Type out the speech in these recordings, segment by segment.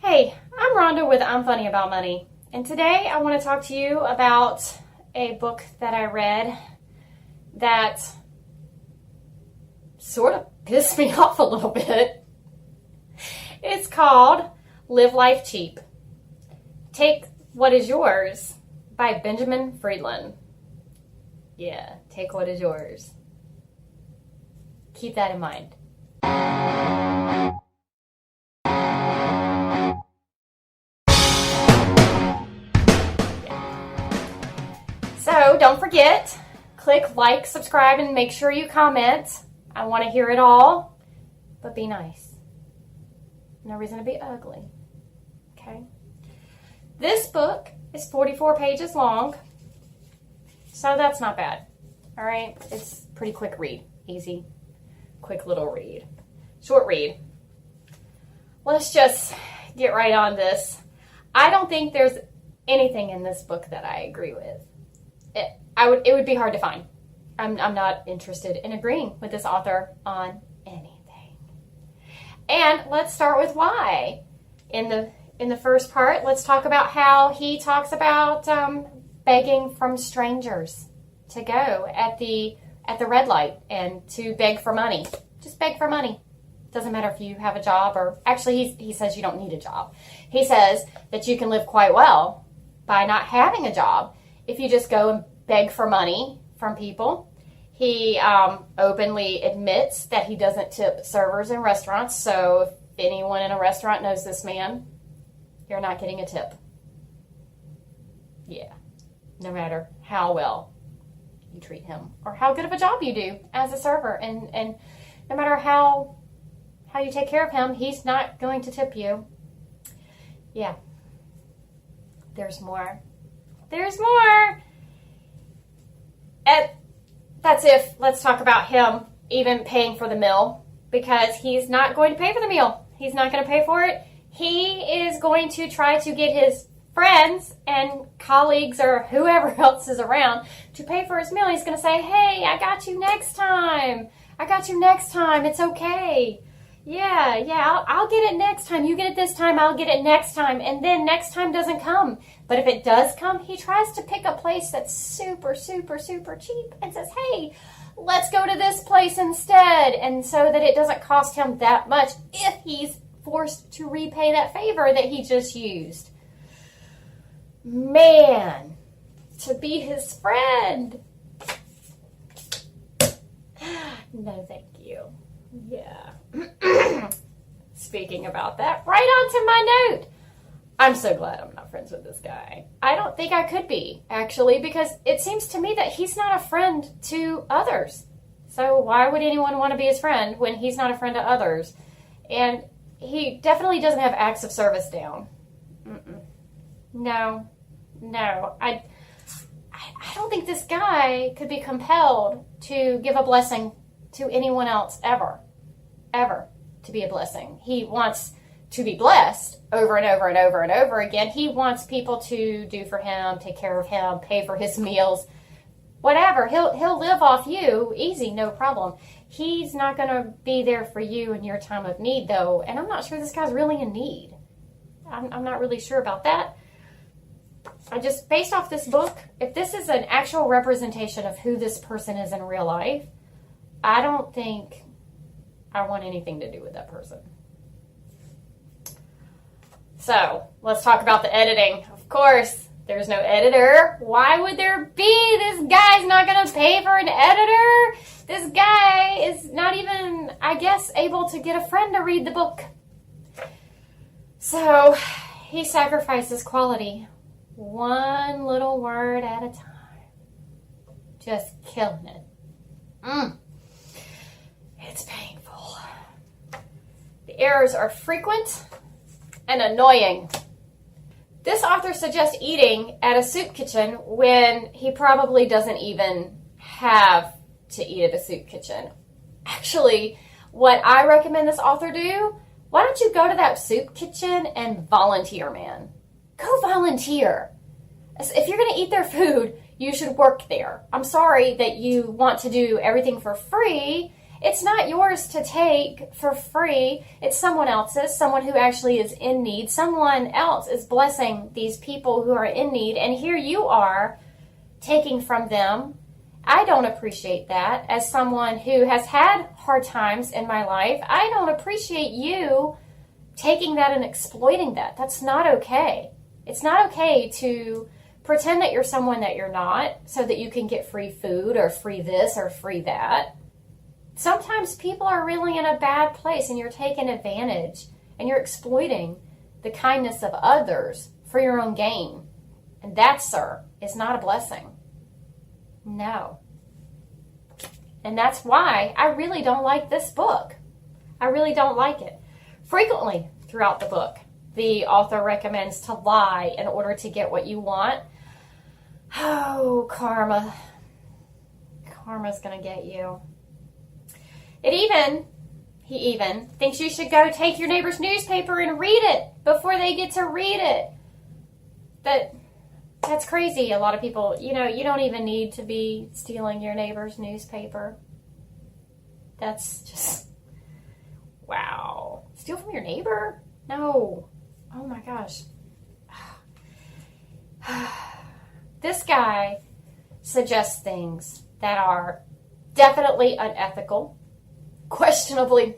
Hey, I'm Rhonda with I'm Funny About Money, and today I want to talk to you about a book that I read that sort of pissed me off a little bit. It's called Live Life Cheap. Take What Is Yours by Benjamin Friedland. Yeah, take what is yours. Keep that in mind. So don't forget, click like, subscribe, and make sure you comment. I want to hear it all, but be nice. No reason to be ugly. Okay? This book is 44 pages long, so that's not bad. All right? It's a pretty quick read. Easy, quick little read. Short read. Let's just get right on this. I don't think there's anything in this book that I agree with. It would be hard to find. I'm not interested in agreeing with this author on anything. And let's start with why. In the first part, let's talk about how he talks about begging from strangers to go at the red light and to beg for money. Just beg for money. Doesn't matter if you have a job or actually he says you don't need a job. He says that you can live quite well by not having a job if you just go and beg for money from people. He openly admits that he doesn't tip servers in restaurants, so if anyone in a restaurant knows this man, you're not getting a tip. Yeah, no matter how well you treat him or how good of a job you do as a server, and no matter how you take care of him, he's not going to tip you. Yeah, there's more. There's more. Let's talk about him even paying for the meal, because he's not going to pay for the meal. He's not going to pay for it. He is going to try to get his friends and colleagues or whoever else is around to pay for his meal. He's going to say, hey, I got you next time. I got you next time. It's okay. Yeah, I'll get it next time. You get it this time, I'll get it next time. And then next time doesn't come. But if it does come, he tries to pick a place that's super, super, super cheap and says, hey, let's go to this place instead. And so that it doesn't cost him that much if he's forced to repay that favor that he just used. Man, to be his friend. No, thank you. Yeah. Speaking about that, right on to my note. I'm so glad I'm not friends with this guy. I don't think I could be, actually, because it seems to me that he's not a friend to others. So why would anyone want to be his friend when he's not a friend to others? And he definitely doesn't have acts of service down. No. I don't think this guy could be compelled to give a blessing to anyone else ever to be a blessing. He wants to be blessed over and over and over and over again. He wants people to do for him, take care of him, pay for his meals, whatever. He'll live off you, easy, no problem. He's not going to be there for you in your time of need, though, and I'm not sure this guy's really in need. I'm not really sure about that. I just, based off this book, if this is an actual representation of who this person is in real life, I don't think I want anything to do with that person. So, let's talk about the editing. Of course, there's no editor. Why would there be? This guy's not going to pay for an editor. This guy is not even, I guess, able to get a friend to read the book. So, he sacrifices quality one little word at a time. Just killing it. It's painful. The errors are frequent and annoying. This author suggests eating at a soup kitchen when he probably doesn't even have to eat at a soup kitchen. Actually, what I recommend this author do, why don't you go to that soup kitchen and volunteer, man? Go volunteer. If you're going to eat their food, you should work there. I'm sorry that you want to do everything for free. It's not yours to take for free. It's someone else's, someone who actually is in need. Someone else is blessing these people who are in need, and here you are taking from them. I don't appreciate that. As someone who has had hard times in my life, I don't appreciate you taking that and exploiting that. That's not okay. It's not okay to pretend that you're someone that you're not so that you can get free food or free this or free that. Sometimes people are really in a bad place and you're taking advantage and you're exploiting the kindness of others for your own gain. And that, sir, is not a blessing. No. And that's why I really don't like this book. I really don't like it. Frequently throughout the book, the author recommends to lie in order to get what you want. Oh, karma. Karma's going to get you. He even thinks you should go take your neighbor's newspaper and read it before they get to read it. That's crazy. A lot of people, you don't even need to be stealing your neighbor's newspaper. That's just, wow. Steal from your neighbor? No. Oh my gosh. This guy suggests things that are definitely unethical, questionably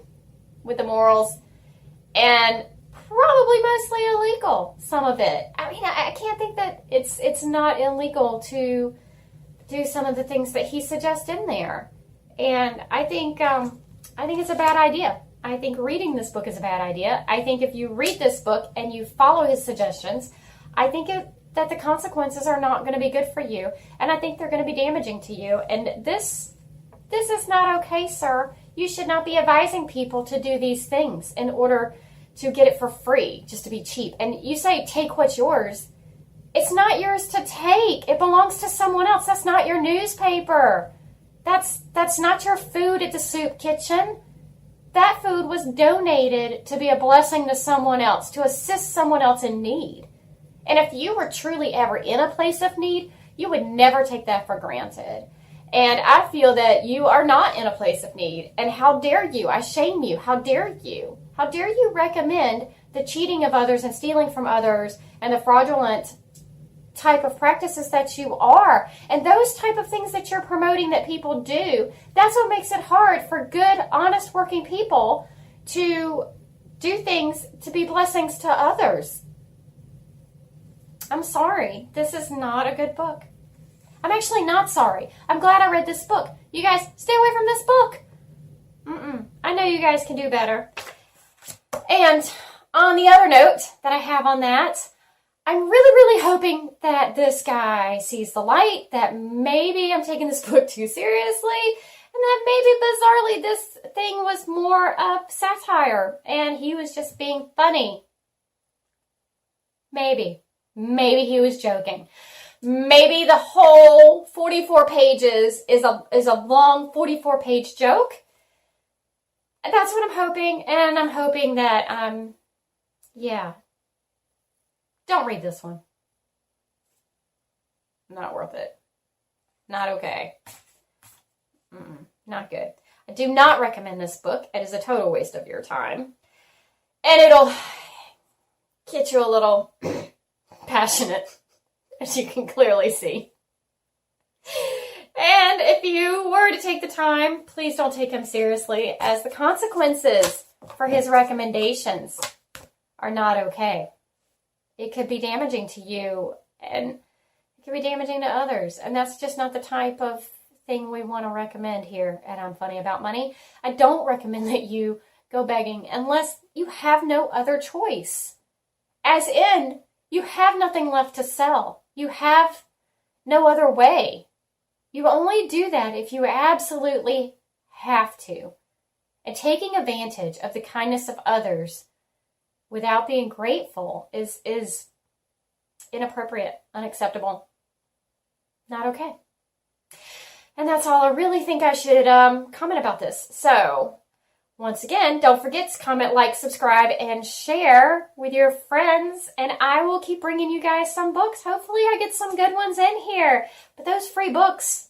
with the morals, and probably mostly illegal, some of it. I mean, I can't think that it's not illegal to do some of the things that he suggests in there. And I think it's a bad idea. I think reading this book is a bad idea. I think if you read this book and you follow his suggestions, I think that the consequences are not going to be good for you. And I think they're going to be damaging to you. And this is not okay, sir. You should not be advising people to do these things in order to get it for free, just to be cheap. And you say, take what's yours. It's not yours to take. It belongs to someone else. That's not your newspaper. That's not your food at the soup kitchen. That food was donated to be a blessing to someone else, to assist someone else in need. And if you were truly ever in a place of need, you would never take that for granted. And I feel that you are not in a place of need. And how dare you? I shame you. How dare you? How dare you recommend the cheating of others and stealing from others and the fraudulent type of practices that you are, and those type of things that you're promoting that people do? That's what makes it hard for good, honest working people to do things to be blessings to others. I'm sorry. This is not a good book. I'm actually not sorry. I'm glad I read this book. You guys, stay away from this book. I know you guys can do better. And on the other note that I have on that, I'm really, really hoping that this guy sees the light, that maybe I'm taking this book too seriously, and that maybe bizarrely this thing was more of satire and he was just being funny. Maybe he was joking. Maybe the whole 44 pages is a long 44-page joke. That's what I'm hoping, and I'm hoping that, don't read this one. Not worth it. Not okay. Not good. I do not recommend this book. It is a total waste of your time. And it'll get you a little passionate, as you can clearly see. And if you were to take the time, please don't take him seriously, as the consequences for his recommendations are not okay. It could be damaging to you, and it could be damaging to others. And that's just not the type of thing we want to recommend here at I'm Funny About Money. I don't recommend that you go begging unless you have no other choice. As in, you have nothing left to sell. You have no other way. You only do that if you absolutely have to. And taking advantage of the kindness of others without being grateful is inappropriate, unacceptable, not okay. And that's all I really think I should comment about this. So, once again, don't forget to comment, like, subscribe, and share with your friends. And I will keep bringing you guys some books. Hopefully I get some good ones in here. But those free books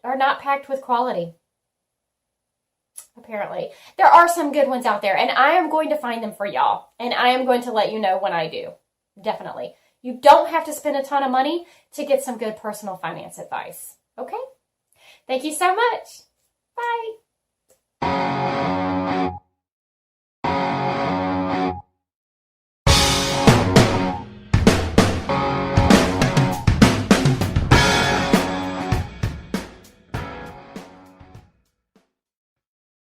are not packed with quality. apparently. There are some good ones out there, and I am going to find them for y'all, and I am going to let you know when I do. Definitely. You don't have to spend a ton of money to get some good personal finance advice. Okay? Thank you so much. Bye.